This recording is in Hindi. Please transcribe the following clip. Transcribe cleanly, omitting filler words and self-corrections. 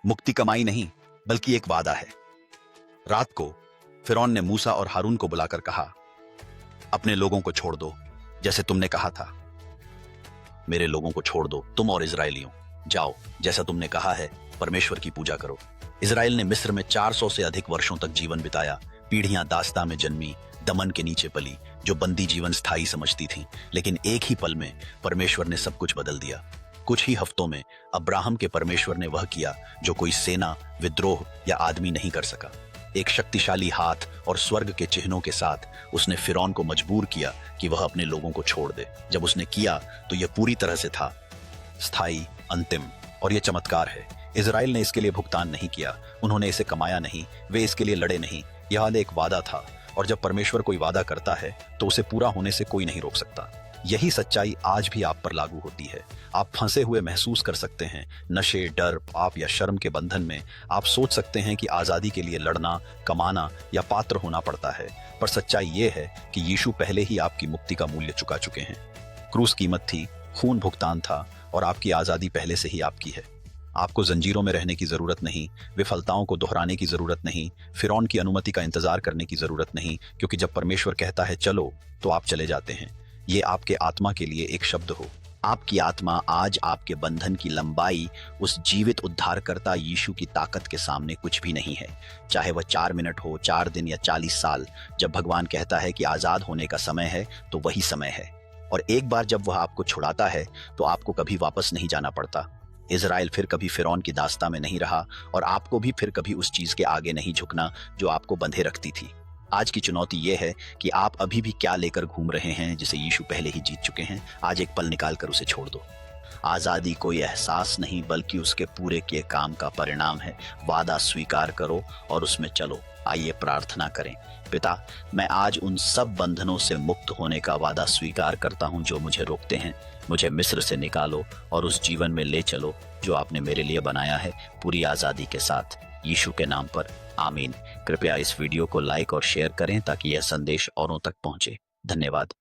मुक्ति कमाई नहीं, बल्कि एक वादा है। रात को फिरौन ने मूसा और हारून को बुलाकर कहा, अपने लोगों को छोड़ दो, जैसे तुमने कहा था। मेरे लोगों को छोड़ दो, तुम और इजरायलियों। जाओ, जैसा तुमने कहा है, परमेश्वर की पूजा करो। इजराइल ने मिस्र में 400 से अधिक वर्षों तक जीवन बिताया। पीढ़ियां दास्ता में जन्मी, दमन के नीचे पली, जो बंदी जीवन स्थायी समझती थी। लेकिन एक ही पल में परमेश्वर ने सब कुछ बदल दिया। कुछ ही हफ्तों में अब्राहम के परमेश्वर ने वह किया जो कोई सेना, विद्रोह या आदमी नहीं कर सका। एक शक्तिशाली हाथ और स्वर्ग के चिन्हों के साथ उसने फिरौन को मजबूर किया कि वह अपने लोगों को छोड़ दे। जब उसने किया तो यह पूरी तरह से था स्थायी, अंतिम। और यह चमत्कार है, इजराइल ने इसके लिए भुगतान नहीं किया, उन्होंने इसे कमाया नहीं, वे इसके लिए लड़े नहीं। यह एक वादा था, और जब परमेश्वर कोई वादा करता है तो उसे पूरा होने से कोई नहीं रोक सकता। यही सच्चाई आज भी आप पर लागू होती है। आप फंसे हुए महसूस कर सकते हैं, नशे, डर, पाप या शर्म के बंधन में। आप सोच सकते हैं कि आजादी के लिए लड़ना, कमाना या पात्र होना पड़ता है, पर सच्चाई यह है कि यीशु पहले ही आपकी मुक्ति का मूल्य चुका चुके हैं। क्रूस कीमत थी, खून भुगतान था, और आपकी आजादी पहले से ही आपकी है। आपको जंजीरों में रहने की जरूरत नहीं, विफलताओं को दोहराने की जरूरत नहीं, फिरौन की अनुमति का इंतजार करने की जरूरत नहीं, क्योंकि जब परमेश्वर कहता है चलो, तो आप चले जाते हैं। ये आपके आत्मा के लिए एक शब्द हो। आपकी आत्मा आज आपके बंधन की लंबाई उस जीवित उद्धारकर्ता यीशु की ताकत के सामने कुछ भी नहीं है। चाहे वह 4 मिनट हो, 4 दिन या 40 साल, जब भगवान कहता है कि आजाद होने का समय है, तो वही समय है। और एक बार जब वह आपको छुड़ाता है तो आपको कभी वापस नहीं जाना पड़ता। इजराइल फिर कभी फिरौन की दास्ता में नहीं रहा, और आपको भी फिर कभी उस चीज के आगे नहीं झुकना जो आपको बंधे रखती थी। आज की चुनौती यह है कि आप अभी भी क्या लेकर घूम रहे हैं जिसे यीशु पहले ही जीत चुके हैं। आज एक पल निकाल कर उसे छोड़ दो। आजादी कोई एहसास नहीं, बल्कि उसके पूरे किए काम का परिणाम है। वादा स्वीकार करो और उसमें चलो। आइए प्रार्थना करें। पिता, मैं आज उन सब बंधनों से मुक्त होने का वादा स्वीकार करता हूं जो मुझे रोकते हैं। मुझे मिस्र से निकालो और उस जीवन में ले चलो जो आपने मेरे लिए बनाया है, पूरी आजादी के साथ। यीशु के नाम पर आमीन। कृपया इस वीडियो को लाइक और शेयर करें ताकि यह संदेश औरों तक पहुंचे। धन्यवाद।